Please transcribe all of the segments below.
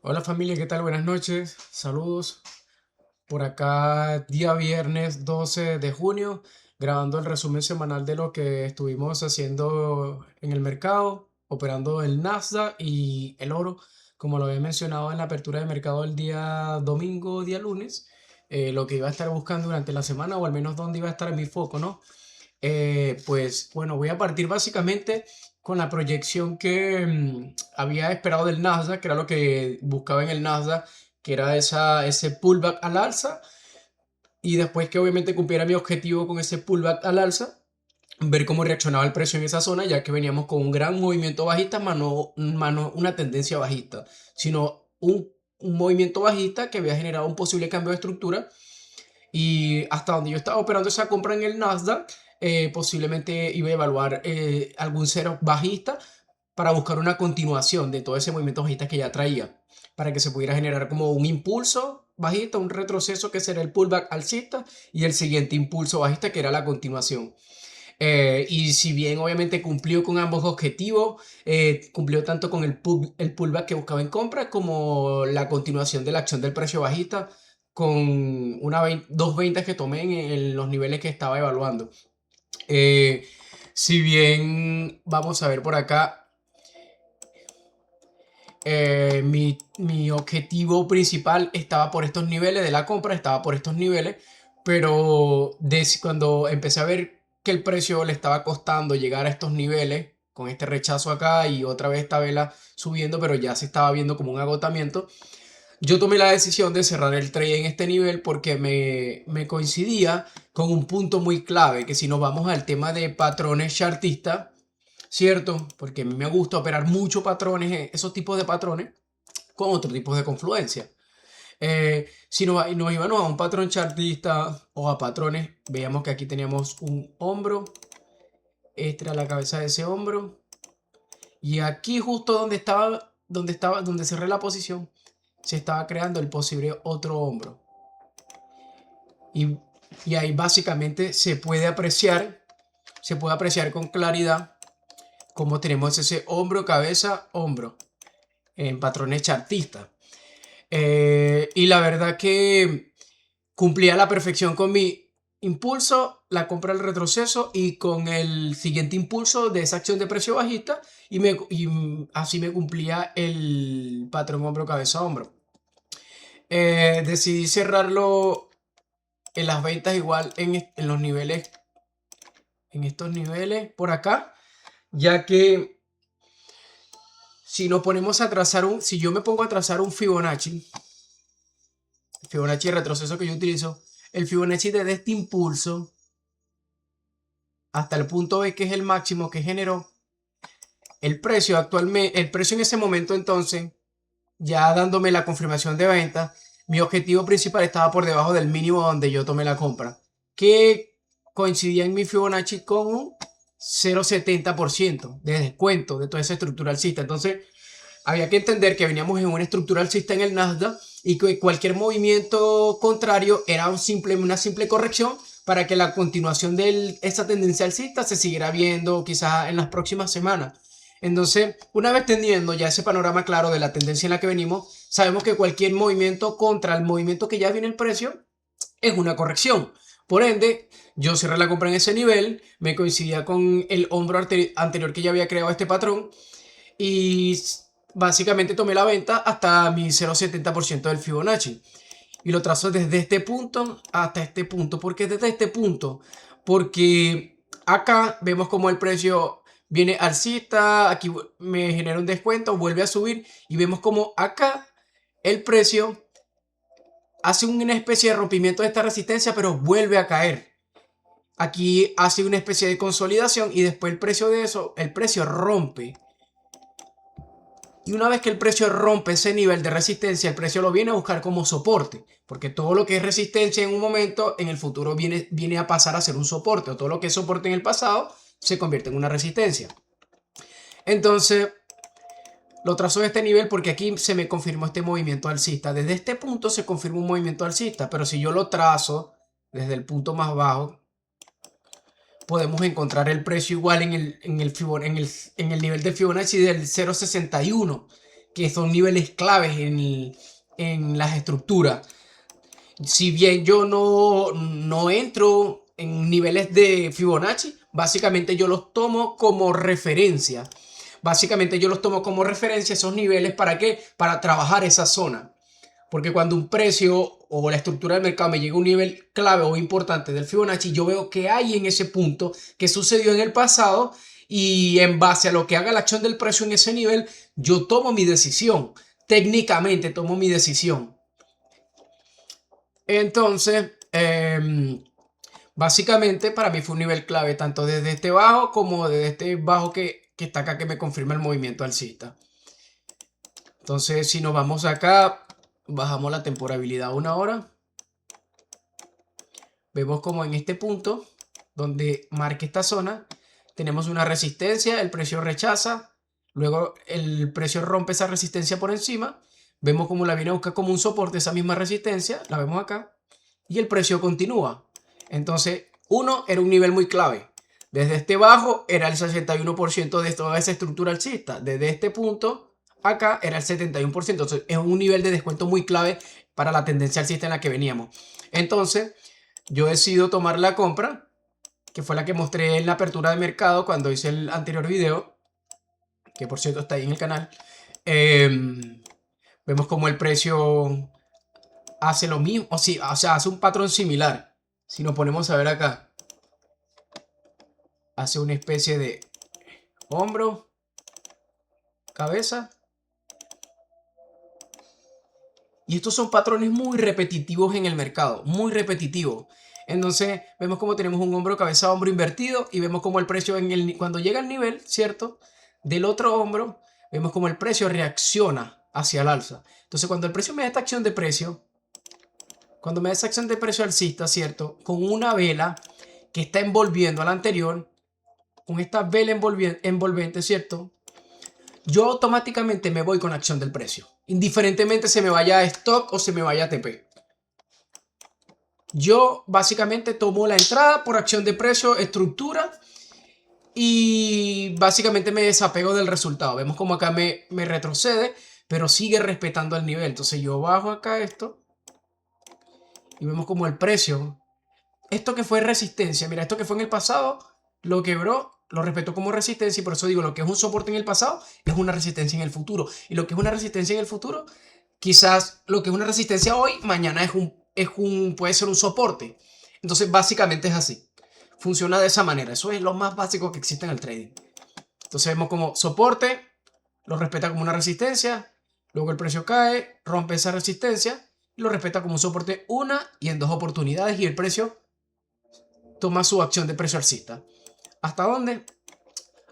Hola familia, ¿qué tal? Buenas noches, saludos. Por acá día viernes 12 de junio, grabando el resumen semanal de lo que estuvimos haciendo en el mercado, operando el Nasdaq y el oro, como lo había mencionado en la apertura de mercado el día domingo, día lunes, lo que iba a estar buscando durante la semana o al menos dónde iba a estar mi foco, ¿no? Pues bueno, voy a partir básicamente con la proyección que había esperado del Nasdaq, que era lo que buscaba en el Nasdaq, que era ese pullback al alza, y después que obviamente cumpliera mi objetivo con ese pullback al alza, ver cómo reaccionaba el precio en esa zona, ya que veníamos con un gran movimiento bajista, más no una tendencia bajista, sino un movimiento bajista que había generado un posible cambio de estructura y hasta donde yo estaba operando esa compra en el Nasdaq, posiblemente iba a evaluar algún cero bajista para buscar una continuación de todo ese movimiento bajista que ya traía, para que se pudiera generar como un impulso bajista, un retroceso que será el pullback alcista y el siguiente impulso bajista que era la continuación. Y si bien obviamente cumplió con ambos objetivos, cumplió tanto con el pullback que buscaba en compra como la continuación de la acción del precio bajista con dos ventas que tomé en los niveles que estaba evaluando. Eh, si bien vamos a ver por acá, mi objetivo principal estaba por estos niveles de la compra, estaba por estos niveles, pero cuando empecé a ver que el precio le estaba costando llegar a estos niveles, con este rechazo acá y otra vez esta vela subiendo, pero ya se estaba viendo como un agotamiento, yo tomé la decisión de cerrar el trade en este nivel porque me coincidía con un punto muy clave, que si nos vamos al tema de patrones chartistas, ¿cierto? Porque a mí me gusta operar mucho patrones, esos tipos de patrones, con otros tipos de confluencia. Si nos íbamos a un patrón chartista o a patrones, veíamos que aquí teníamos un hombro, esta era la cabeza de ese hombro, y aquí justo donde cerré la posición, se estaba creando el posible otro hombro. Y, y ahí básicamente se puede apreciar con claridad cómo tenemos ese hombro, cabeza, hombro en patrones chartistas. Y la verdad que cumplía a la perfección con mi impulso, la compra del retroceso y con el siguiente impulso de esa acción de precio bajista y así me cumplía el patrón hombro, cabeza, hombro. Decidí cerrarlo en las ventas igual en los niveles, en estos niveles por acá, ya que si yo me pongo a trazar un Fibonacci retroceso que yo utilizo, el Fibonacci desde este impulso hasta el punto B, que es el máximo que generó, el precio en ese momento entonces, ya dándome la confirmación de venta, mi objetivo principal estaba por debajo del mínimo donde yo tomé la compra, que coincidía en mi Fibonacci con un 0,70% de descuento de toda esa estructura alcista. Entonces, había que entender que veníamos en una estructura alcista en el Nasdaq y que cualquier movimiento contrario era una simple corrección para que la continuación de esa tendencia alcista se siguiera viendo quizás en las próximas semanas. Entonces, una vez teniendo ya ese panorama claro de la tendencia en la que venimos, sabemos que cualquier movimiento contra el movimiento que ya viene el precio es una corrección. Por ende, yo cerré la compra en ese nivel, me coincidía con el hombro anterior que ya había creado este patrón y básicamente tomé la venta hasta mi 0,70% del Fibonacci. Y lo trazo desde este punto hasta este punto. ¿Por qué desde este punto? Porque acá vemos como el precio viene alcista, aquí me genera un descuento, vuelve a subir y vemos como acá el precio hace una especie de rompimiento de esta resistencia, pero vuelve a caer. Aquí hace una especie de consolidación y después el precio rompe. Y una vez que el precio rompe ese nivel de resistencia, el precio lo viene a buscar como soporte, porque todo lo que es resistencia en un momento, en el futuro viene a pasar a ser un soporte, o todo lo que es soporte en el pasado se convierte en una resistencia. Entonces, lo trazo de este nivel porque aquí se me confirmó este movimiento alcista. Desde este punto se confirma un movimiento alcista, pero si yo lo trazo desde el punto más bajo, podemos encontrar el precio igual en el nivel de Fibonacci del 0,61, que son niveles claves en las estructuras. Si bien yo no entro en niveles de Fibonacci, básicamente yo los tomo como referencia. Básicamente yo los tomo como referencia esos niveles. ¿Para qué? Para trabajar esa zona. Porque cuando un precio o la estructura del mercado me llega a un nivel clave o importante del Fibonacci, yo veo que hay en ese punto que sucedió en el pasado y en base a lo que haga la acción del precio en ese nivel, yo tomo mi decisión. Técnicamente tomo mi decisión. Entonces, básicamente para mí fue un nivel clave tanto desde este bajo como desde este bajo que está acá que me confirma el movimiento alcista. Entonces, si nos vamos acá, bajamos la temporalidad a 1 hora. Vemos como en este punto, donde marque esta zona, tenemos una resistencia, el precio rechaza, luego el precio rompe esa resistencia por encima, vemos como la viene a buscar como un soporte esa misma resistencia, la vemos acá, y el precio continúa. Entonces, uno era un nivel muy clave. Desde este bajo era el 61% de toda esa estructura alcista. Desde este punto acá era el 71%. Entonces, es un nivel de descuento muy clave para la tendencia alcista en la que veníamos. Entonces, yo decido tomar la compra, que fue la que mostré en la apertura de mercado cuando hice el anterior video, que por cierto está ahí en el canal. Vemos como el precio hace lo mismo, o sea, hace un patrón similar. Si nos ponemos a ver acá, hace una especie de hombro, cabeza. Y estos son patrones muy repetitivos en el mercado, muy repetitivos. Entonces vemos como tenemos un hombro, cabeza, hombro invertido y vemos como el precio cuando llega al nivel, ¿cierto? Del otro hombro, vemos como el precio reacciona hacia el alza. Entonces cuando el precio me da esta acción de precio, cuando me da esa acción de precio alcista, ¿cierto? Con una vela que está envolviendo a la anterior, con esta vela envolvente, ¿cierto? Yo automáticamente me voy con acción del precio, indiferentemente se me vaya a stock o se me vaya a TP. Yo básicamente tomo la entrada por acción de precio, estructura, y básicamente me desapego del resultado. Vemos como acá me retrocede, pero sigue respetando el nivel. Entonces yo bajo acá esto y vemos como el precio, esto que fue resistencia, mira, esto que fue en el pasado, lo quebró, lo respetó como resistencia, y por eso digo, lo que es un soporte en el pasado es una resistencia en el futuro. Y lo que es una resistencia en el futuro, quizás lo que es una resistencia hoy, mañana puede ser un soporte. Entonces básicamente es así. Funciona de esa manera. Eso es lo más básico que existe en el trading. Entonces vemos como soporte, lo respeta como una resistencia, luego el precio cae, rompe esa resistencia y lo respeta como un soporte una y en dos oportunidades, y el precio toma su acción de precio alcista. ¿Hasta dónde?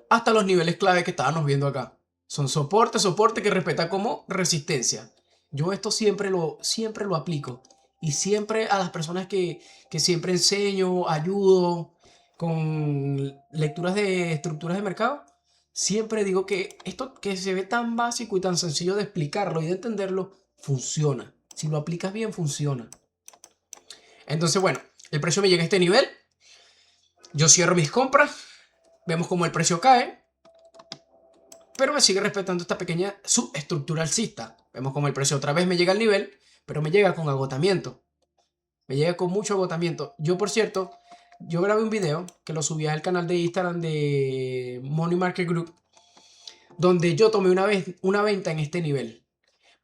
Hasta los niveles clave que estábamos viendo acá. Son soporte que respeta como resistencia. Yo esto siempre lo aplico. Y siempre a las personas que siempre enseño, ayudo con lecturas de estructuras de mercado, siempre digo que esto que se ve tan básico y tan sencillo de explicarlo y de entenderlo, funciona. Si lo aplicas bien, funciona. Entonces, bueno, el precio me llega a este nivel. Yo cierro mis compras. Vemos como el precio cae, pero me sigue respetando esta pequeña subestructura alcista. Vemos como el precio otra vez me llega al nivel, pero me llega con agotamiento. Me llega con mucho agotamiento. Yo, por cierto, yo grabé un video que lo subí al canal de Instagram de Money Market Group, donde yo tomé una venta en este nivel.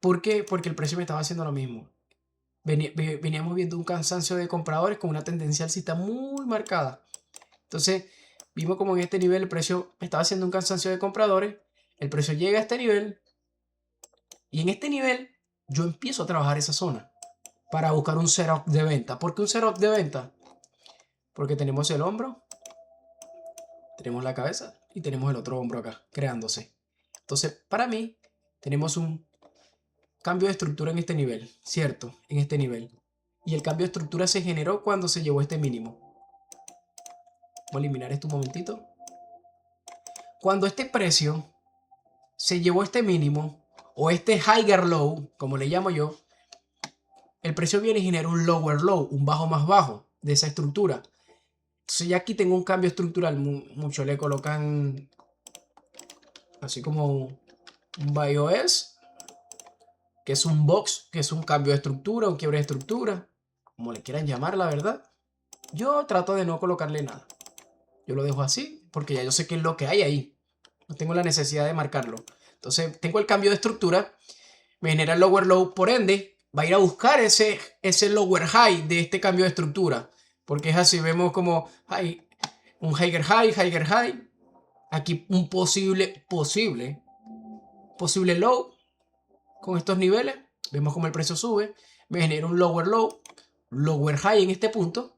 ¿Por qué? Porque el precio me estaba haciendo lo mismo. Veníamos viendo un cansancio de compradores con una tendencia alcista muy marcada. Entonces, vimos como en este nivel el precio estaba haciendo un cansancio de compradores, el precio llega a este nivel, y en este nivel yo empiezo a trabajar esa zona para buscar un setup de venta. ¿Por qué un setup de venta? Porque tenemos el hombro, tenemos la cabeza y tenemos el otro hombro acá, creándose. Entonces, para mí, tenemos un cambio de estructura en este nivel, ¿cierto? En este nivel. Y el cambio de estructura se generó cuando se llevó este mínimo. Voy a eliminar esto un momentito. Cuando este precio se llevó este mínimo, o este higher low, como le llamo yo, el precio viene y genera un lower low, un bajo más bajo de esa estructura. Entonces ya aquí tengo un cambio estructural. Muchos le colocan así como un BIOS. que es un box, que es un cambio de estructura, un quiebre de estructura, como le quieran llamar, la verdad. Yo trato de no colocarle nada. Yo lo dejo así porque ya yo sé qué es lo que hay ahí. No tengo la necesidad de marcarlo. Entonces tengo el cambio de estructura, me genera el lower low, por ende va a ir a buscar ese lower high de este cambio de estructura. Porque es así, vemos como hay un higher high. Aquí un posible low con estos niveles. Vemos como el precio sube, me genera un lower low, lower high en este punto.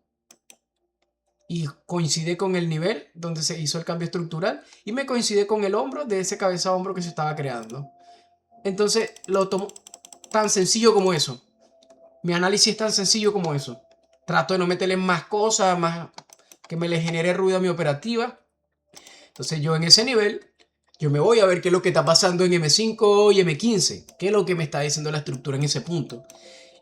Y coincide con el nivel donde se hizo el cambio estructural y me coincide con el hombro de ese cabeza a hombro que se estaba creando. Entonces lo tomo tan sencillo como eso. Mi análisis es tan sencillo como eso. Trato de no meterle más cosas, más que me le genere ruido a mi operativa. Entonces yo en ese nivel, yo me voy a ver qué es lo que está pasando en M5 y M15. Qué es lo que me está diciendo la estructura en ese punto.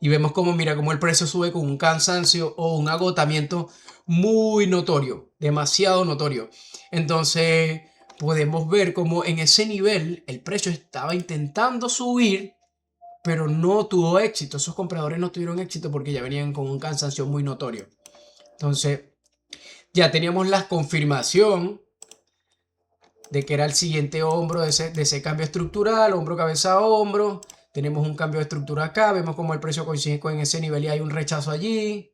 Y vemos como, mira, como el precio sube con un cansancio o un agotamiento muy notorio, demasiado notorio. Entonces podemos ver como en ese nivel el precio estaba intentando subir, pero no tuvo éxito. Esos compradores no tuvieron éxito porque ya venían con un cansancio muy notorio. Entonces ya teníamos la confirmación de que era el siguiente hombro de ese cambio estructural, hombro, cabeza, hombro. Tenemos un cambio de estructura acá, vemos como el precio coincide con ese nivel y hay un rechazo allí.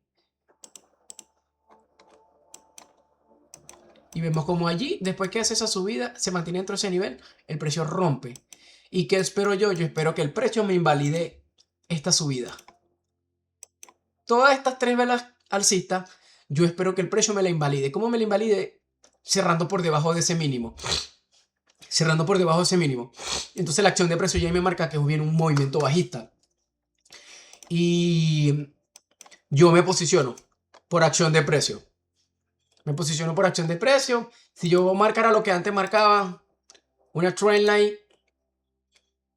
Y vemos como allí, después que hace esa subida, se mantiene dentro de ese nivel, el precio rompe. ¿Y qué espero yo? Yo espero que el precio me invalide esta subida. Todas estas tres velas alcistas, yo espero que el precio me la invalide. ¿Cómo me la invalide? Cerrando por debajo de ese mínimo. Cerrando por debajo de ese mínimo. Entonces la acción de precio ya me marca que viene un movimiento bajista. Y yo me posiciono por acción de precio. Me posiciono por acción de precio. Si yo marcara lo que antes marcaba, una trendline,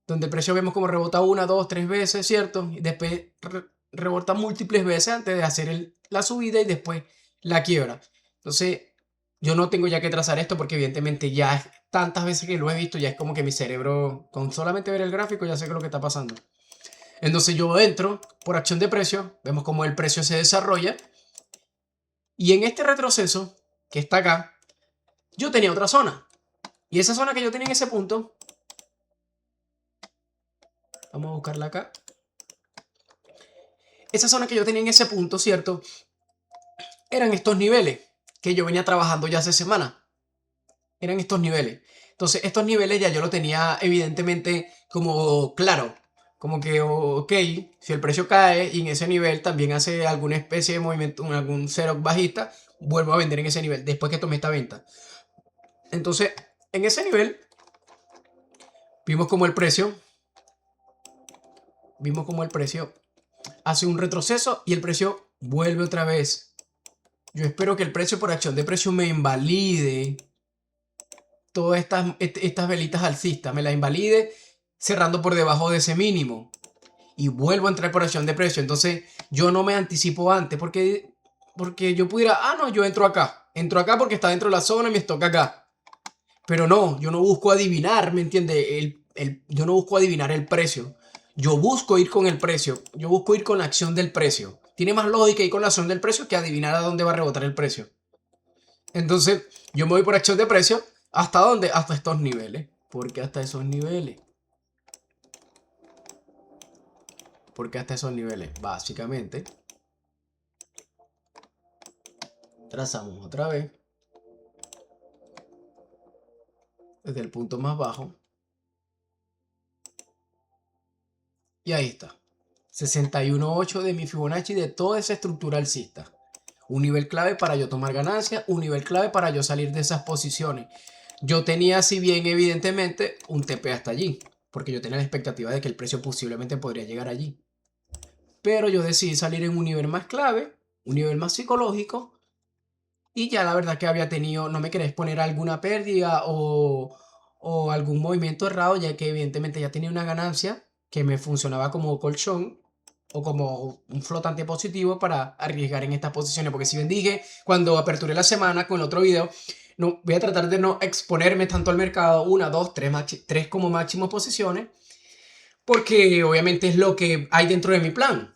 donde el precio vemos como rebota una, dos, tres veces, ¿cierto? Y después rebota múltiples veces antes de hacer la subida y después la quiebra. Entonces, yo no tengo ya que trazar esto porque evidentemente ya tantas veces que lo he visto, ya es como que mi cerebro, con solamente ver el gráfico, ya sé qué es lo que está pasando. Entonces yo entro por acción de precio, vemos cómo el precio se desarrolla. Y en este retroceso, que está acá, yo tenía otra zona. Y esa zona que yo tenía en ese punto, vamos a buscarla acá. Esa zona que yo tenía en ese punto, ¿cierto? Eran estos niveles que yo venía trabajando ya hace semanas. Eran estos niveles. Entonces, estos niveles ya yo lo tenía evidentemente como claro. Como que, ok, si el precio cae y en ese nivel también hace alguna especie de movimiento, algún setup bajista, vuelvo a vender en ese nivel después que tomé esta venta. Entonces, en ese nivel, vimos como el precio hace un retroceso y el precio vuelve otra vez. Yo espero que el precio por acción de precio me invalide todas estas velitas alcistas, me la invalide cerrando por debajo de ese mínimo y vuelvo a entrar por acción de precio. Entonces yo no me anticipo antes porque yo pudiera, no, yo entro acá porque está dentro de la zona y me toca acá. Pero no, yo no busco adivinar, ¿me entiende? Yo no busco adivinar el precio. Yo busco ir con el precio. Yo busco ir con la acción del precio. Tiene más lógica ir con la acción del precio que adivinar a dónde va a rebotar el precio. Entonces, yo me voy por acción de precio. ¿Hasta dónde? Hasta estos niveles. ¿Por qué hasta esos niveles? Porque hasta esos niveles, básicamente, trazamos otra vez desde el punto más bajo. Y ahí está. 61.8 de mi Fibonacci de toda esa estructura alcista. Un nivel clave para yo tomar ganancias, un nivel clave para yo salir de esas posiciones. Yo tenía, si bien evidentemente, un TP hasta allí, porque yo tenía la expectativa de que el precio posiblemente podría llegar allí. Pero yo decidí salir en un nivel más clave, un nivel más psicológico, y ya la verdad que había tenido, no me quería exponer a alguna pérdida o algún movimiento errado, ya que evidentemente ya tenía una ganancia que me funcionaba como colchón o como un flotante positivo para arriesgar en estas posiciones. Porque si bien dije cuando aperturé la semana con el otro video, no, voy a tratar de no exponerme tanto al mercado, una, dos, tres como máximo posiciones, porque obviamente es lo que hay dentro de mi plan.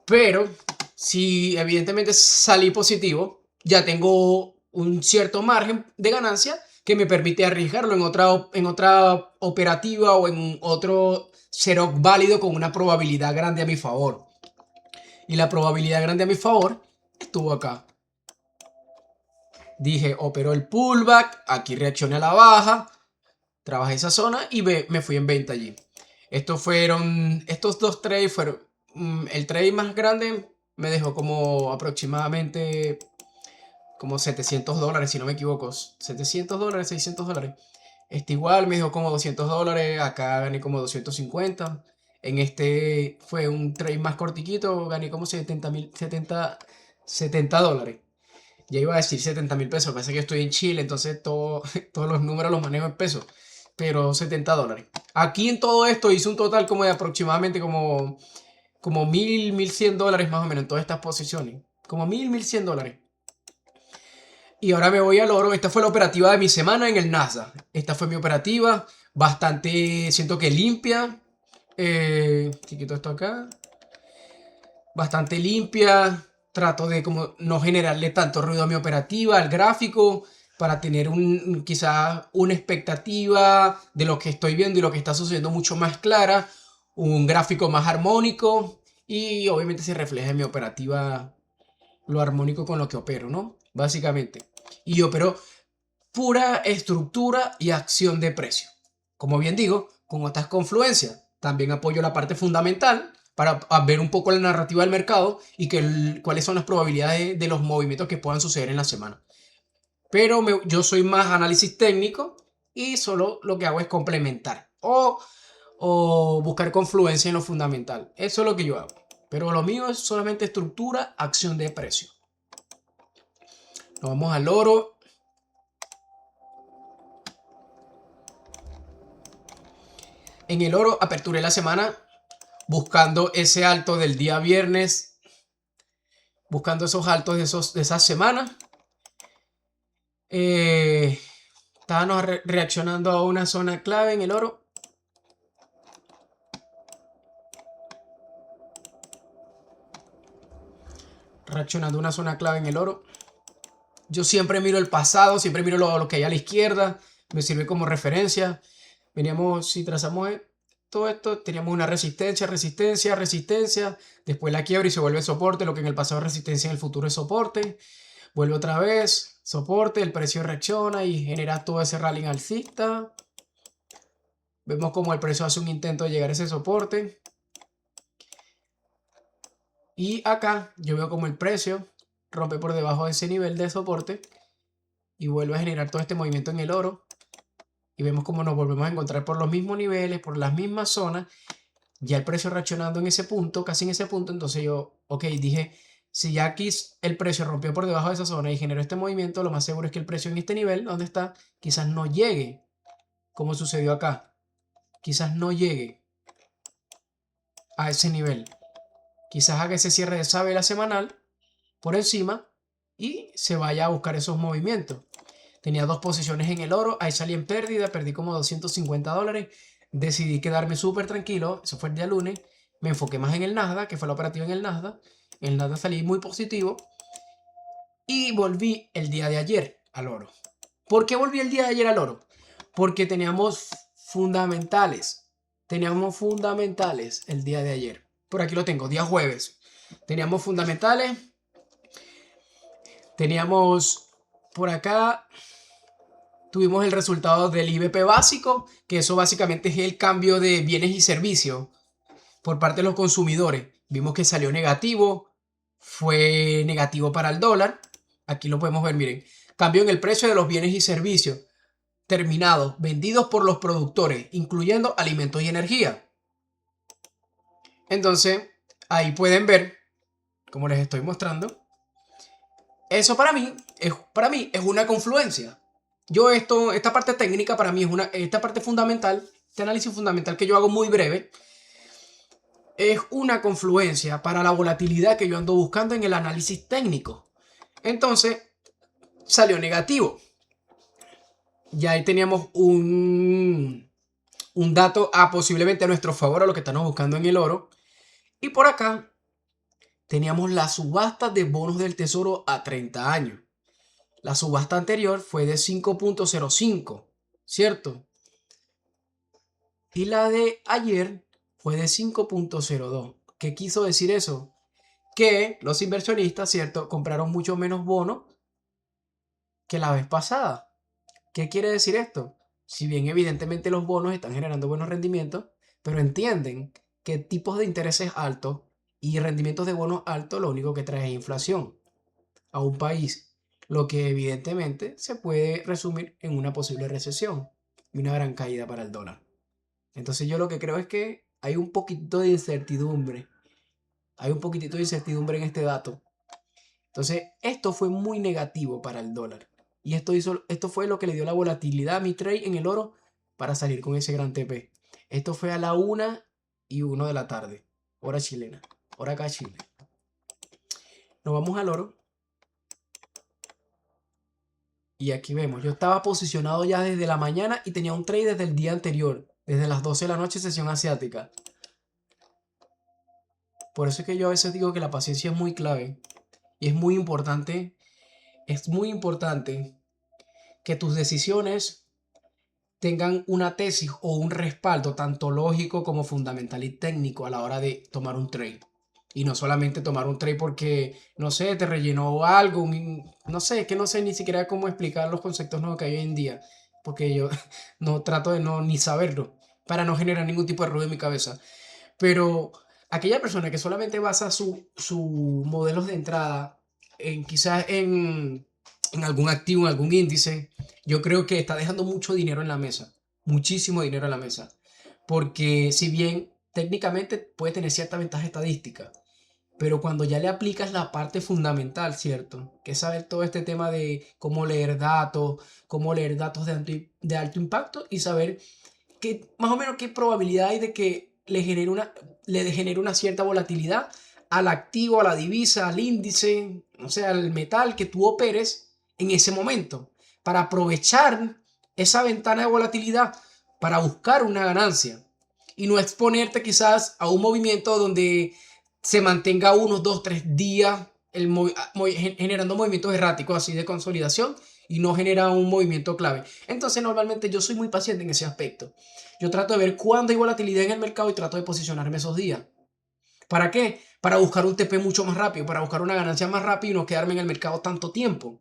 Pero si evidentemente salí positivo, ya tengo un cierto margen de ganancia que me permite arriesgarlo en otra operativa o en otro cero válido con una probabilidad grande a mi favor. Y la probabilidad grande a mi favor estuvo acá. Dije, operó el pullback, aquí reaccioné a la baja, trabajé esa zona y me fui en venta allí. Estos dos trades fueron, el trade más grande me dejó como aproximadamente como $700, si no me equivoco. $700, $600. Este igual me dejó como $200, acá gané como 250. En este fue un trade más cortiquito, gané como 70 dólares. Ya iba a decir 70.000 pesos, pasa que yo estoy en Chile, entonces todos los números los manejo en pesos, pero $70. Aquí en todo esto hice un total como de aproximadamente como 1.100 dólares más o menos en todas estas posiciones, como 1.100 dólares. Y ahora me voy al oro. Esta fue la operativa de mi semana en el Nasdaq. Esta fue mi operativa, bastante, siento que limpia. Si quito esto acá, bastante limpia. Trato de como no generarle tanto ruido a mi operativa, al gráfico, para tener quizás una expectativa de lo que estoy viendo y lo que está sucediendo mucho más clara, un gráfico más armónico y obviamente se refleja en mi operativa lo armónico con lo que opero, ¿no? Básicamente. Y opero pura estructura y acción de precio. Como bien digo, con otras confluencias. También apoyo la parte fundamental para ver un poco la narrativa del mercado y cuáles son las probabilidades de los movimientos que puedan suceder en la semana. Pero yo soy más análisis técnico y solo lo que hago es complementar o buscar confluencia en lo fundamental. Eso es lo que yo hago. Pero lo mío es solamente estructura, acción de precio. Nos vamos al oro. En el oro aperturé la semana buscando ese alto del día viernes, buscando esos altos de esas semanas. Estábamos reaccionando a una zona clave en el oro. Reaccionando a una zona clave en el oro. Yo siempre miro el pasado, siempre miro lo que hay a la izquierda. Me sirve como referencia. Veníamos, si trazamos todo esto, teníamos una resistencia, resistencia, resistencia. Después la quiebra y se vuelve soporte. Lo que en el pasado es resistencia, en el futuro es soporte. Vuelve otra vez, soporte, el precio reacciona y genera todo ese rally alcista. Vemos como el precio hace un intento de llegar a ese soporte. Y acá yo veo como el precio rompe por debajo de ese nivel de soporte y vuelve a generar todo este movimiento en el oro. Y vemos como nos volvemos a encontrar por los mismos niveles, por las mismas zonas. Ya el precio reaccionando en ese punto, casi en ese punto. Entonces yo, ok, dije, si ya aquí el precio rompió por debajo de esa zona y generó este movimiento, lo más seguro es que el precio en este nivel, donde está, quizás no llegue, como sucedió acá. Quizás no llegue a ese nivel. Quizás haga ese cierre de esa vela semanal por encima y se vaya a buscar esos movimientos. Tenía dos posiciones en el oro, ahí salí en pérdida, perdí como $250. Decidí quedarme súper tranquilo, eso fue el día lunes. Me enfoqué más en el Nasdaq, que fue la operativa en el Nasdaq. En el Nasdaq salí muy positivo y volví el día de ayer al oro. ¿Por qué volví el día de ayer al oro? Porque teníamos fundamentales. Teníamos fundamentales el día de ayer. Por aquí lo tengo, día jueves. Teníamos fundamentales. Teníamos por acá, tuvimos el resultado del IBP básico, que eso básicamente es el cambio de bienes y servicios por parte de los consumidores. Vimos que salió negativo, fue negativo para el dólar. Aquí lo podemos ver, miren. Cambio en el precio de los bienes y servicios terminados, vendidos por los productores, incluyendo alimentos y energía. Entonces, ahí pueden ver, como les estoy mostrando, eso para mí es una confluencia. Esta parte técnica para mí esta parte fundamental, este análisis fundamental que yo hago muy breve, es una confluencia para la volatilidad que yo ando buscando en el análisis técnico. Entonces, salió negativo. Ya ahí teníamos un dato posiblemente a nuestro favor a lo que estamos buscando en el oro. Y por acá teníamos la subasta de bonos del tesoro a 30 años. La subasta anterior fue de 5.05, ¿cierto? Y la de ayer fue de 5.02. ¿Qué quiso decir eso? Que los inversionistas, ¿cierto?, compraron mucho menos bonos que la vez pasada. ¿Qué quiere decir esto? Si bien evidentemente los bonos están generando buenos rendimientos, pero entienden que tipos de intereses altos y rendimientos de bonos altos lo único que trae es inflación a un país, lo que evidentemente se puede resumir en una posible recesión y una gran caída para el dólar. Entonces yo lo que creo es que hay un poquito de incertidumbre, hay un poquitito de incertidumbre en este dato. Entonces esto fue muy negativo para el dólar. Y esto fue lo que le dio la volatilidad a mi trade en el oro para salir con ese gran TP. Esto fue a la 1:01 de la tarde, hora chilena, hora acá Chile. Nos vamos al oro. Y aquí vemos, yo estaba posicionado ya desde la mañana y tenía un trade desde el día anterior, desde las 12 de la noche, sesión asiática. Por eso es que yo a veces digo que la paciencia es muy clave y es muy importante que tus decisiones tengan una tesis o un respaldo tanto lógico como fundamental y técnico a la hora de tomar un trade. Y no solamente tomar un trade porque, no sé, te rellenó algo, no sé, que no sé ni siquiera cómo explicar los conceptos nuevos que hay hoy en día, porque yo no trato de no ni saberlo, para no generar ningún tipo de ruido en mi cabeza. Pero aquella persona que solamente basa su modelos de entrada en quizás en algún activo, en algún índice, yo creo que está dejando mucho dinero en la mesa, muchísimo dinero en la mesa, porque si bien técnicamente puede tener cierta ventaja estadística, pero cuando ya le aplicas la parte fundamental, ¿cierto? Que es saber todo este tema de cómo leer datos de alto impacto y saber más o menos qué probabilidad hay de que le genere una cierta volatilidad al activo, a la divisa, al índice, o sea, al metal que tú operes en ese momento, para aprovechar esa ventana de volatilidad para buscar una ganancia y no exponerte quizás a un movimiento donde se mantenga unos 2, 3 días generando movimientos erráticos así de consolidación y no genera un movimiento clave. Entonces normalmente yo soy muy paciente en ese aspecto. Yo trato de ver cuándo hay volatilidad en el mercado y trato de posicionarme esos días. ¿Para qué? Para buscar un TP mucho más rápido, para buscar una ganancia más rápido y no quedarme en el mercado tanto tiempo.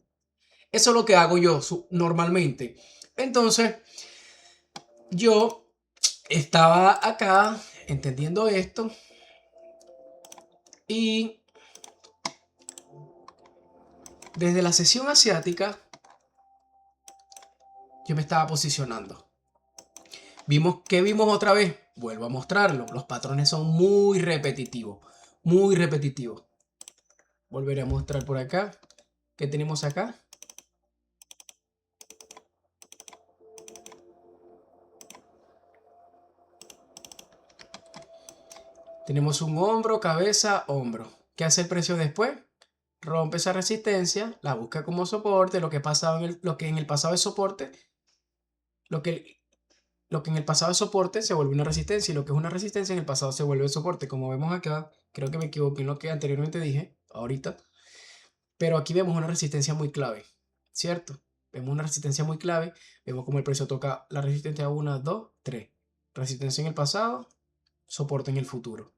Eso es lo que hago yo normalmente. Entonces, yo estaba acá entendiendo esto y desde la sesión asiática yo me estaba posicionando. ¿Qué vimos otra vez? Vuelvo a mostrarlo. Los patrones son muy repetitivos. Muy repetitivos. Volveré a mostrar por acá. ¿Qué tenemos acá? Tenemos un hombro, cabeza, hombro. ¿Qué hace el precio después? Rompe esa resistencia, la busca como soporte, lo que en el pasado es soporte, lo que, lo que en el pasado es soporte se vuelve una resistencia y lo que es una resistencia en el pasado se vuelve soporte. Como vemos acá, creo que me equivoqué en lo que anteriormente dije, ahorita, pero aquí vemos una resistencia muy clave, ¿cierto? Vemos una resistencia muy clave, vemos como el precio toca la resistencia 1, 2, 3. Resistencia en el pasado, soporte en el futuro.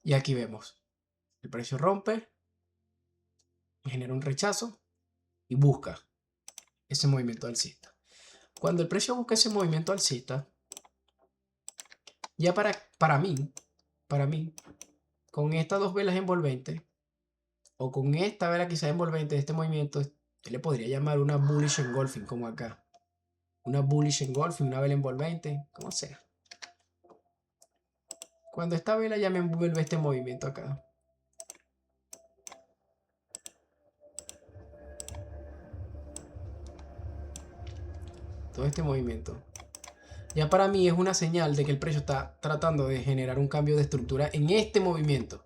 Y aquí vemos, el precio rompe, genera un rechazo y busca ese movimiento alcista. Cuando el precio busca ese movimiento alcista, ya para mí, con estas dos velas envolventes, o con esta vela quizá envolvente de este movimiento, yo le podría llamar una bullish engulfing, como acá. Una bullish engulfing, una vela envolvente, como sea. Cuando esta vela ya me envuelve este movimiento acá, todo este movimiento, ya para mí es una señal de que el precio está tratando de generar un cambio de estructura en este movimiento.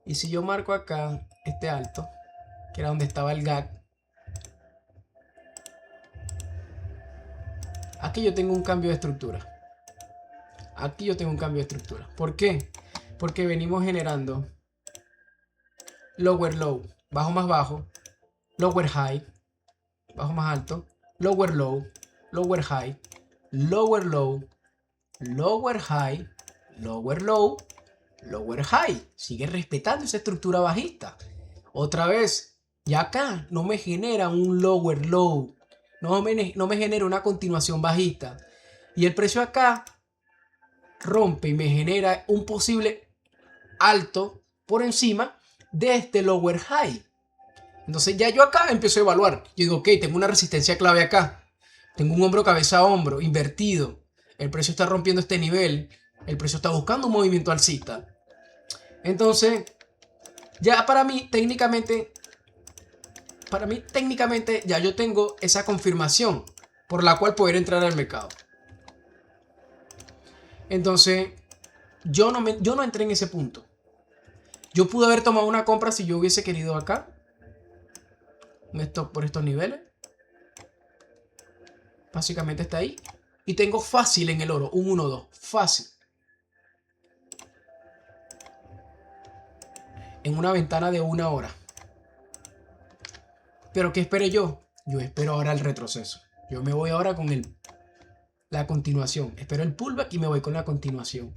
Y si yo marco acá este alto, que era donde estaba el gap, Aquí yo tengo un cambio de estructura. Aquí yo tengo un cambio de estructura. ¿Por qué? Porque venimos generando lower low, bajo más bajo, lower high, bajo más alto, lower low, lower high, lower low, lower high, lower low, lower high. Sigue respetando esa estructura bajista. Otra vez, ya acá no me genera un lower low, no me genera una continuación bajista. Y el precio acá rompe y me genera un posible alto por encima de este lower high. Entonces ya yo acá empiezo a evaluar. Yo digo, ok, tengo una resistencia clave acá. Tengo un hombro cabeza a hombro invertido. El precio está rompiendo este nivel. El precio está buscando un movimiento alcista. Entonces, ya para mí técnicamente ya yo tengo esa confirmación por la cual poder entrar al mercado. Entonces, yo no entré en ese punto. Yo pude haber tomado una compra si yo hubiese querido acá. Un stop por estos niveles. Básicamente está ahí. Y tengo fácil en el oro. Un 1-2. Fácil. En una ventana de 1 hora. Pero ¿qué esperé yo? Yo espero ahora el retroceso. Yo me voy ahora con la continuación. Espero el pullback y me voy con la continuación.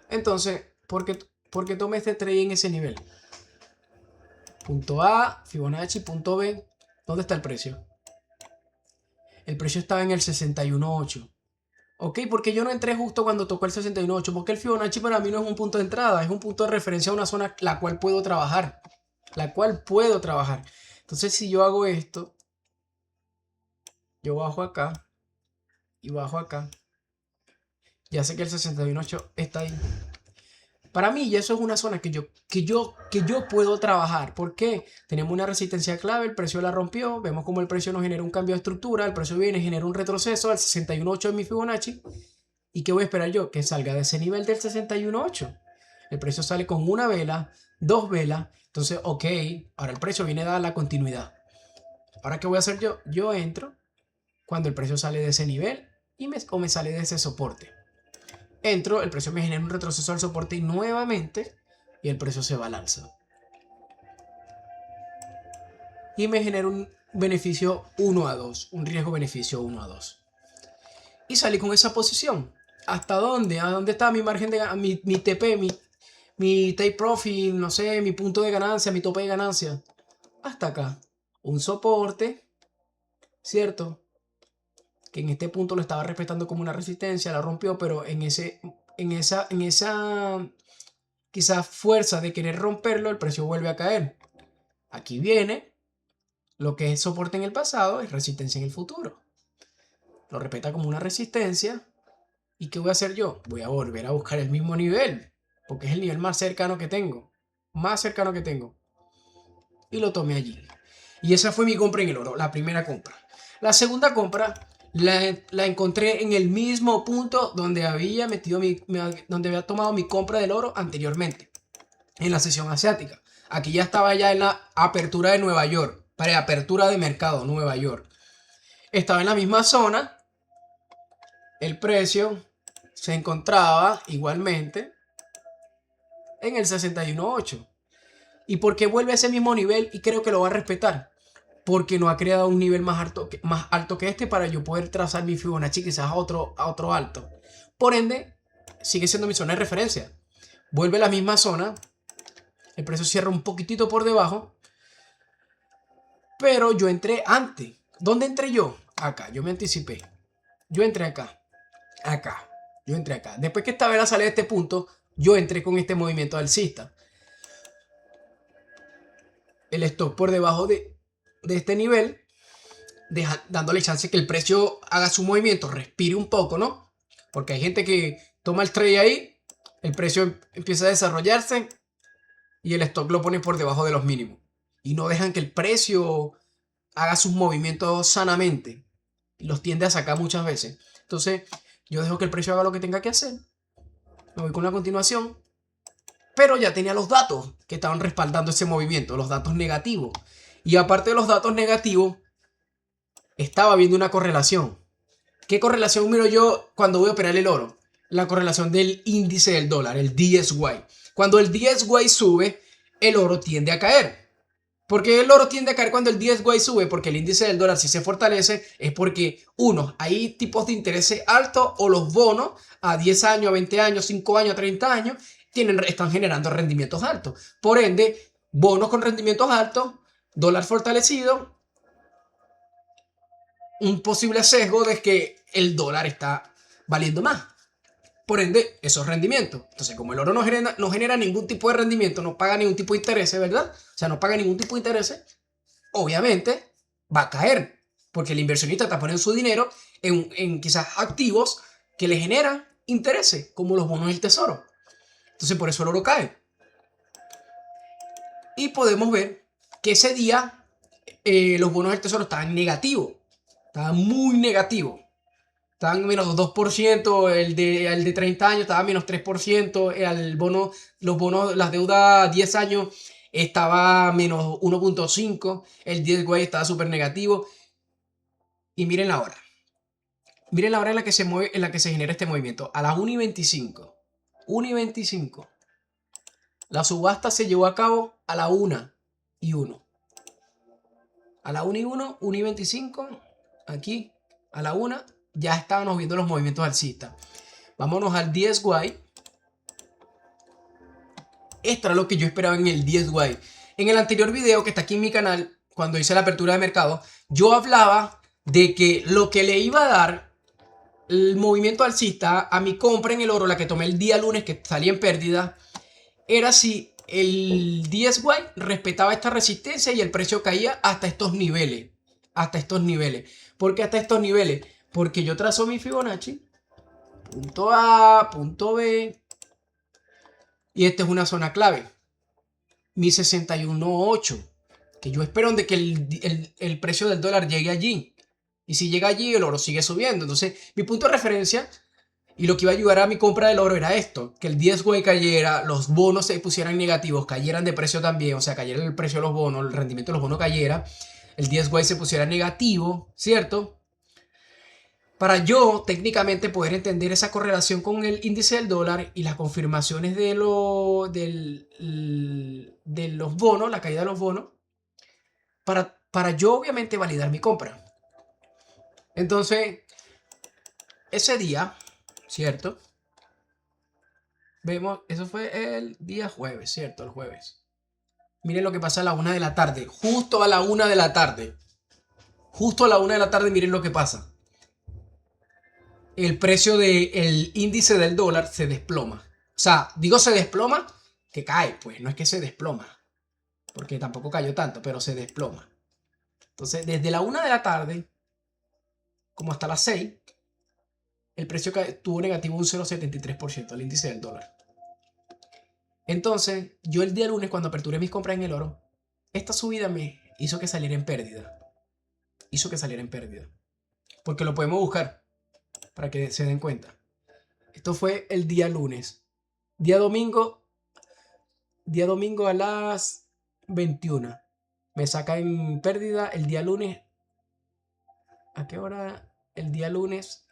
Entonces, ¿por qué tomé este trade en ese nivel? Punto A, Fibonacci, punto B. ¿Dónde está el precio? El precio estaba en el 61.8. Ok, porque yo no entré justo cuando tocó el 61.8. Porque el Fibonacci para mí no es un punto de entrada. Es un punto de referencia a una zona la cual puedo trabajar. Entonces si yo hago esto, yo bajo acá y bajo acá. Ya sé que el 61.8 está ahí. Para mí ya eso es una zona que yo puedo trabajar. ¿Por qué? Tenemos una resistencia clave, el precio la rompió, vemos como el precio nos genera un cambio de estructura, el precio viene, genera un retroceso al 61.8 de mi Fibonacci. ¿Y qué voy a esperar yo? Que salga de ese nivel del 61.8. El precio sale con una vela, dos velas. Entonces, ok, ahora el precio viene a dar la continuidad. Ahora, ¿qué voy a hacer yo? Yo entro cuando el precio sale de ese nivel o me sale de ese soporte. Entro, el precio me genera un retroceso al soporte y nuevamente, y el precio se balanza. Y me genera un beneficio 1-2, un riesgo-beneficio 1-2. Y salí con esa posición. ¿Hasta dónde? ¿A dónde está mi margen de ganancia? Mi TP, mi take profit, no sé, mi punto de ganancia, mi tope de ganancia. Hasta acá. Un soporte, ¿cierto? Que en este punto lo estaba respetando como una resistencia, la rompió, pero en esa quizás fuerza de querer romperlo, el precio vuelve a caer. Aquí viene lo que es soporte en el pasado, es resistencia en el futuro. Lo respeta como una resistencia. ¿Y qué voy a hacer yo? Voy a volver a buscar el mismo nivel, porque es el nivel más cercano que tengo. Más cercano que tengo. Y lo tomé allí. Y esa fue mi compra en el oro, la primera compra. La segunda compra la encontré en el mismo punto donde había donde había tomado mi compra del oro anteriormente, en la sesión asiática. Aquí ya estaba ya en la apertura de Nueva York, preapertura de mercado Nueva York. Estaba en la misma zona. El precio se encontraba igualmente en el 61.8. ¿Y por qué vuelve a ese mismo nivel? Y creo que lo va a respetar. Porque no ha creado un nivel más alto que este para yo poder trazar mi Fibonacci quizás a otro alto. Por ende, sigue siendo mi zona de referencia. Vuelve a la misma zona. El precio cierra un poquitito por debajo. Pero yo entré antes. ¿Dónde entré yo? Acá. Yo me anticipé. Yo entré acá. Acá. Yo entré acá. Después que esta vela sale de este punto, yo entré con este movimiento alcista. El stop por debajo de este nivel, dándole chance que el precio haga su movimiento, respire un poco, ¿no? Porque hay gente que toma el trade ahí, el precio empieza a desarrollarse y el stock lo pone por debajo de los mínimos. Y no dejan que el precio haga sus movimientos sanamente. Los tiende a sacar muchas veces. Entonces, yo dejo que el precio haga lo que tenga que hacer. Me voy con la continuación. Pero ya tenía los datos que estaban respaldando ese movimiento, los datos negativos. Y aparte de los datos negativos, estaba viendo una correlación. ¿Qué correlación miro yo cuando voy a operar el oro? La correlación del índice del dólar, el DXY. Cuando el DXY sube, el oro tiende a caer. ¿Por qué el oro tiende a caer cuando el DXY sube? Porque el índice del dólar si se fortalece es porque, uno, hay tipos de interés altos o los bonos a 10 años, a 20 años, 5 años, a 30 años están generando rendimientos altos. Por ende, bonos con rendimientos altos, dólar fortalecido, un posible sesgo de que el dólar está valiendo más. Por ende, esos rendimientos. Entonces, como el oro no genera ningún tipo de rendimiento, no paga ningún tipo de interés, ¿verdad? O sea, no paga ningún tipo de interés, obviamente va a caer. Porque el inversionista está poniendo su dinero en quizás activos que le generan intereses, como los bonos del tesoro. Entonces, por eso el oro cae. Y podemos ver que ese día los bonos del tesoro estaban negativos. Estaban muy negativos. Estaban menos 2%, el de 30 años estaba menos 3%, los bonos, las deudas 10 años estaba menos 1.5%, el 10 estaba súper negativo. Y miren la hora. Miren la hora en la que se mueve, en la que se genera este movimiento. A las 1:25. 1:25. La subasta se llevó a cabo a la 1:01. A la 1:01, 1:25, aquí, a la 1, ya estábamos viendo los movimientos alcistas. Vámonos al DXY. Esto era lo que yo esperaba en el DXY. En el anterior video que está aquí en mi canal, cuando hice la apertura de mercado, yo hablaba de que lo que le iba a dar el movimiento alcista a mi compra en el oro, la que tomé el día lunes que salía en pérdida, era si el DXY respetaba esta resistencia y el precio caía hasta estos niveles. Hasta estos niveles. ¿Por qué hasta estos niveles? Porque yo trazo mi Fibonacci. Punto A, punto B. Y esta es una zona clave. Mi 61.8. Que yo espero de que el precio del dólar llegue allí. Y si llega allí, el oro sigue subiendo. Entonces, mi punto de referencia y lo que iba a ayudar a mi compra del oro era esto, que el DXY cayera, los bonos se pusieran negativos, cayeran de precio también, o sea, cayera el precio de los bonos, el rendimiento de los bonos cayera, el DXY se pusiera negativo, ¿cierto? Para yo técnicamente poder entender esa correlación con el índice del dólar y las confirmaciones de los bonos, la caída de los bonos, para yo obviamente validar mi compra. Entonces, ese día, ¿cierto? Vemos, eso fue el día jueves, ¿cierto? El jueves. Miren lo que pasa a la 1 de la tarde. Justo a la 1 de la tarde. Justo a la 1 de la tarde, miren lo que pasa. El precio del índice del dólar se desploma. O sea, digo se desploma, que cae, pues. No es que se desploma. Porque tampoco cayó tanto, pero se desploma. Entonces, desde la 1 de la tarde, como hasta las 6, el precio tuvo negativo un 0,73%, el índice del dólar. Entonces, yo el día lunes, cuando aperturé mis compras en el oro, esta subida me hizo que saliera en pérdida. Hizo que saliera en pérdida. Porque lo podemos buscar para que se den cuenta. Esto fue el día lunes. Día domingo a las 21. Me saca en pérdida el día lunes. ¿A qué hora? El día lunes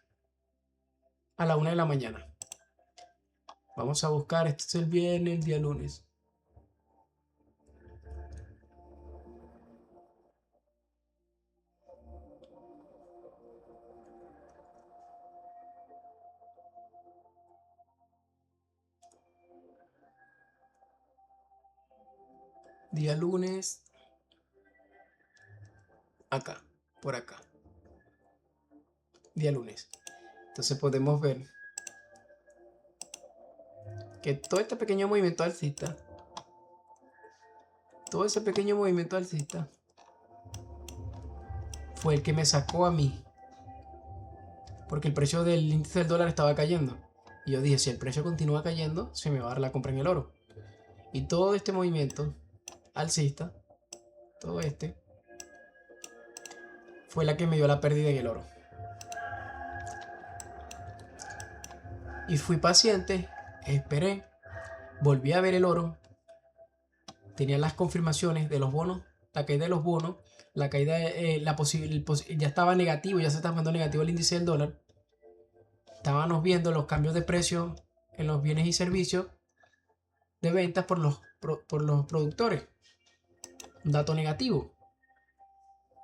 a la 1 de la mañana. Vamos a buscar, este es el viernes, el día lunes. Día lunes. Acá, por acá. Día lunes. Entonces podemos ver que todo este pequeño movimiento alcista, todo ese pequeño movimiento alcista fue el que me sacó a mí, porque el precio del índice del dólar estaba cayendo. Y yo dije, si el precio continúa cayendo, se me va a dar la compra en el oro. Y todo este movimiento alcista, todo este, fue la que me dio la pérdida en el oro. Y fui paciente, esperé, volví a ver el oro, tenía las confirmaciones de los bonos, la caída de los bonos, la caída, ya estaba negativo, ya se estaba mandando negativo el índice del dólar. Estábamos viendo los cambios de precio en los bienes y servicios de ventas por los productores. Un dato negativo.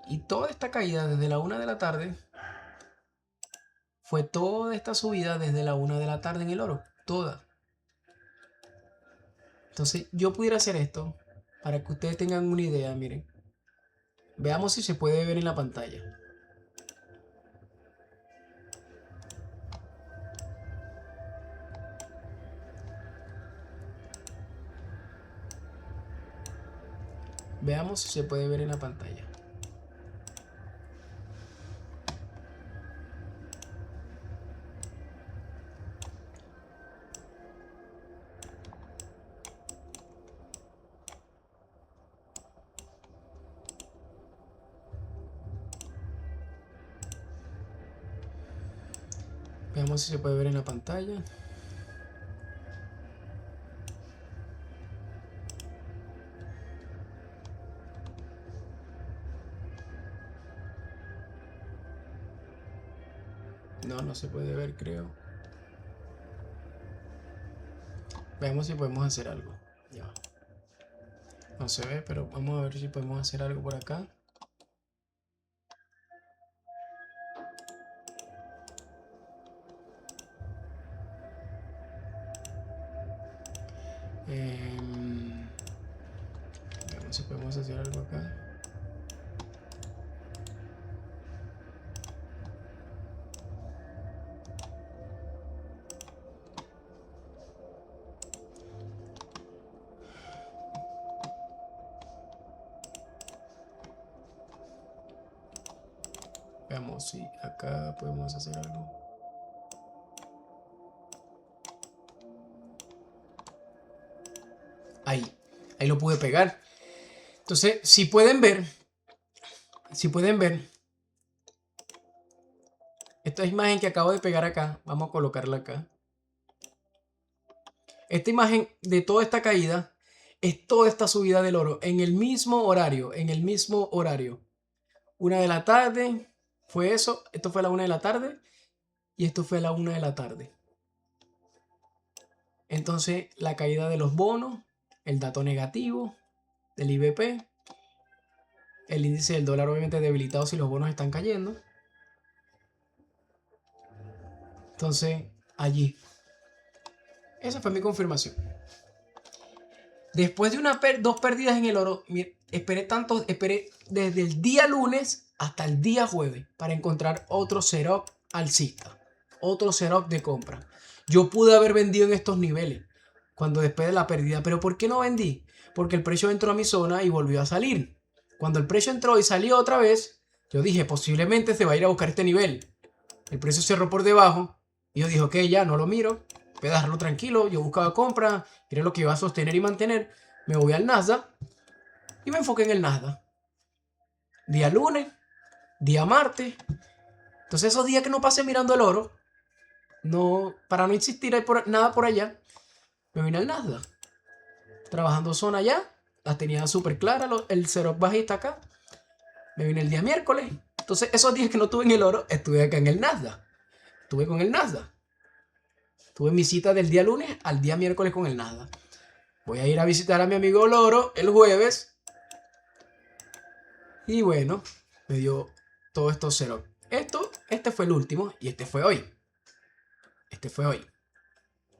Y toda esta caída desde la 1 de la tarde fue toda esta subida desde la 1 de la tarde en el oro. Toda. Entonces yo pudiera hacer esto para que ustedes tengan una idea, miren. Veamos si se puede ver en la pantalla. Veamos si se puede ver en la pantalla. Veamos si se puede ver en la pantalla. No, no se puede ver, creo. Veamos si podemos hacer algo. Ya. No se ve, pero vamos a ver si podemos hacer algo por acá. Veamos si podemos hacer algo acá. Veamos si acá podemos hacer algo. Ahí lo pude pegar. Entonces, si pueden ver, esta imagen que acabo de pegar acá, vamos a colocarla acá. Esta imagen de toda esta caída es toda esta subida del oro en el mismo horario, 1 de la tarde fue eso, esto fue a la 1 de la tarde y esto fue a la 1 de la tarde. Entonces, la caída de los bonos, el dato negativo del IBP, el índice del dólar obviamente debilitado si los bonos están cayendo. Entonces, allí. Esa fue mi confirmación. Después de dos pérdidas en el oro, esperé desde el día lunes hasta el día jueves para encontrar otro setup alcista, otro setup de compra. Yo pude haber vendido en estos niveles cuando después de la pérdida, pero ¿por qué no vendí? Porque el precio entró a mi zona y volvió a salir. Cuando el precio entró y salió otra vez, yo dije, posiblemente se va a ir a buscar este nivel. El precio cerró por debajo y yo dije, ok, ya no lo miro, voy a dejarlo tranquilo. Yo buscaba compra, era lo que iba a sostener y mantener. Me voy al Nasdaq y me enfoqué en el Nasdaq. Día lunes, día martes. Entonces esos días que no pasé mirando el oro, para no insistir nada por allá, me vine al Nasdaq. Trabajando zona allá, las tenía súper claras, el setup bajista acá. Me vine el día miércoles. Entonces esos días que no estuve en el oro, estuve acá en el Nasdaq. Estuve con el Nasdaq. Tuve mi cita del día lunes al día miércoles con el Nasdaq. Voy a ir a visitar a mi amigo Loro el jueves. Y bueno, me dio todo esto cero. Este fue el último y este fue hoy. Esto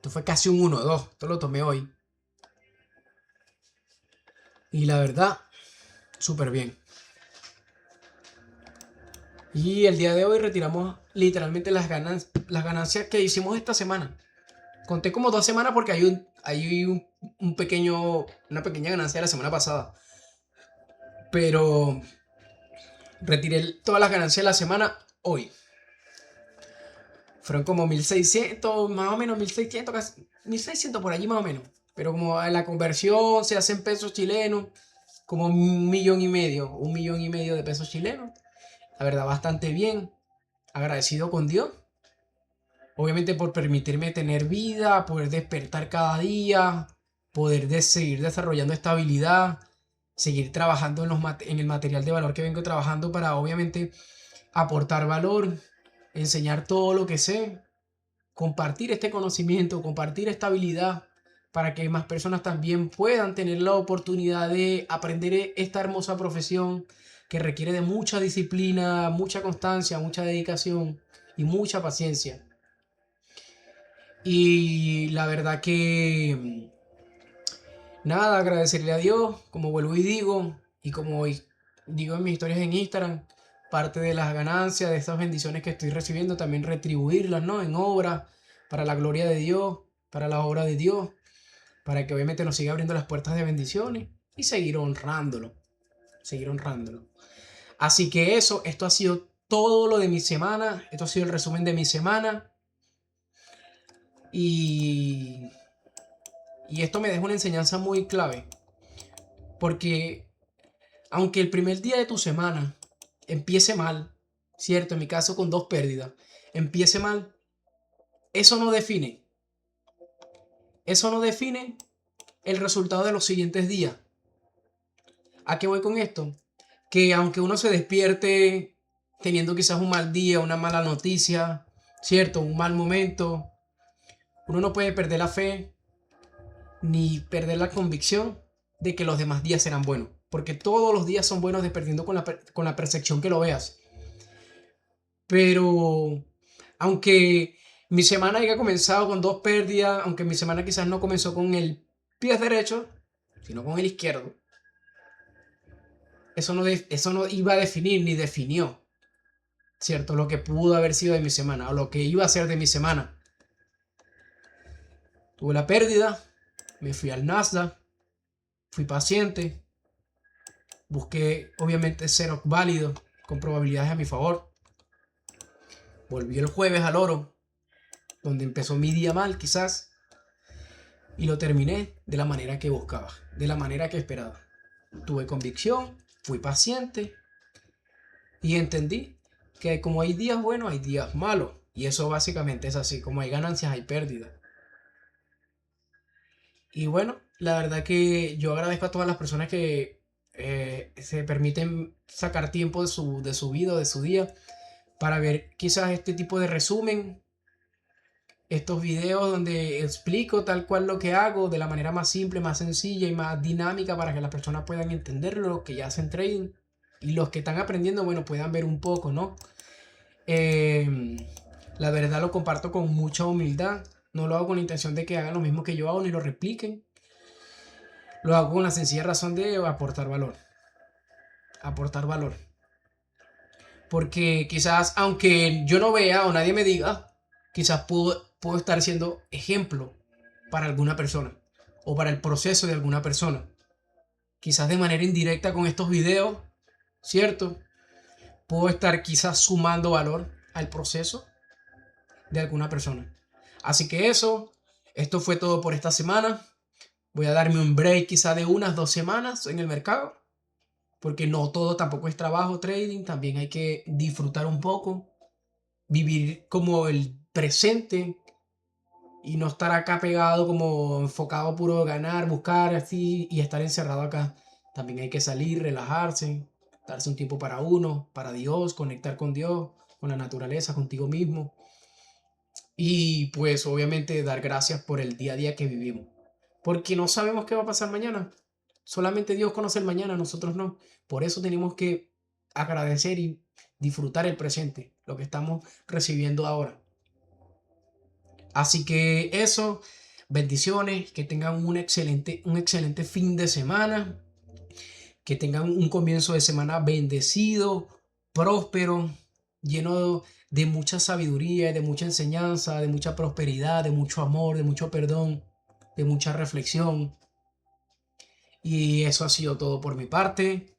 fue casi un 1-2. Esto lo tomé hoy. Y la verdad, súper bien. Y el día de hoy retiramos literalmente las ganancias que hicimos esta semana. Conté como 2 semanas porque hay una pequeña ganancia de la semana pasada. Pero retiré todas las ganancias de la semana hoy. Fueron como 1.600, más o menos 1.600, casi 1.600 por allí más o menos. Pero como la conversión se hace en pesos chilenos, como 1,5 millones de pesos chilenos. La verdad, bastante bien. Agradecido con Dios. Obviamente por permitirme tener vida, poder despertar cada día, poder seguir desarrollando estabilidad, seguir trabajando en el material de valor que vengo trabajando para obviamente aportar valor, enseñar todo lo que sé, compartir este conocimiento, compartir esta habilidad para que más personas también puedan tener la oportunidad de aprender esta hermosa profesión que requiere de mucha disciplina, mucha constancia, mucha dedicación y mucha paciencia. Y la verdad que nada, agradecerle a Dios, como vuelvo y digo, y como digo en mis historias en Instagram, parte de las ganancias de estas bendiciones que estoy recibiendo, también retribuirlas, ¿no? En obra, para la gloria de Dios, para la obra de Dios, para que obviamente nos siga abriendo las puertas de bendiciones y seguir honrándolo, seguir honrándolo. Así que eso, esto ha sido todo lo de mi semana, esto ha sido el resumen de mi semana y, y esto me deja una enseñanza muy clave, porque aunque el primer día de tu semana empiece mal, ¿cierto? En mi caso con 2 pérdidas, empiece mal, eso no define, eso no define el resultado de los siguientes días. ¿A qué voy con esto? Que aunque uno se despierte teniendo quizás un mal día, una mala noticia, ¿cierto? Un mal momento, uno no puede perder la fe ni perder la convicción de que los demás días serán buenos. Porque todos los días son buenos dependiendo con la percepción que lo veas. Pero aunque mi semana haya comenzado con 2 pérdidas, aunque mi semana quizás no comenzó con el pie derecho, sino con el izquierdo, eso no iba a definir ni definió, ¿cierto? Lo que pudo haber sido de mi semana o lo que iba a ser de mi semana. Tuve la pérdida, me fui al Nasdaq, fui paciente, busqué obviamente cero válido con probabilidades a mi favor. Volví el jueves al oro, donde empezó mi día mal quizás, y lo terminé de la manera que buscaba, de la manera que esperaba. Tuve convicción, fui paciente y entendí que como hay días buenos, hay días malos. Y eso básicamente es así, como hay ganancias, hay pérdidas. Y bueno, la verdad que yo agradezco a todas las personas que se permiten sacar tiempo de su vida, de su día, para ver quizás este tipo de resumen, estos videos donde explico tal cual lo que hago de la manera más simple, más sencilla y más dinámica para que las personas puedan entenderlo, los que ya hacen trading y los que están aprendiendo, bueno, puedan ver un poco, ¿no? Eh, la verdad lo comparto con mucha humildad, no lo hago con la intención de que hagan lo mismo que yo hago ni lo repliquen, lo hago con la sencilla razón de aportar valor, aportar valor. Porque quizás, aunque yo no vea o nadie me diga, quizás puedo estar siendo ejemplo para alguna persona o para el proceso de alguna persona. Quizás de manera indirecta con estos videos, ¿cierto? Puedo estar quizás sumando valor al proceso de alguna persona. Así que esto fue todo por esta semana. Voy a darme un break quizás de unas 2 semanas en el mercado, porque no todo tampoco es trabajo, trading, también hay que disfrutar un poco, vivir como el presente y no estar acá pegado como enfocado puro ganar, buscar así y estar encerrado acá. También hay que salir, relajarse, darse un tiempo para uno, para Dios, conectar con Dios, con la naturaleza, contigo mismo. Y pues obviamente dar gracias por el día a día que vivimos. Porque no sabemos qué va a pasar mañana. Solamente Dios conoce el mañana, nosotros no. Por eso tenemos que agradecer y disfrutar el presente, lo que estamos recibiendo ahora. Así que bendiciones, que tengan un excelente fin de semana, que tengan un comienzo de semana bendecido, próspero, lleno de mucha sabiduría, de mucha enseñanza, de mucha prosperidad, de mucho amor, de mucho perdón, de mucha reflexión. Y eso ha sido todo por mi parte.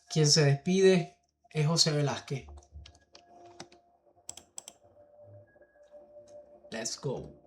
Quien se despide es José Velázquez. Let's go.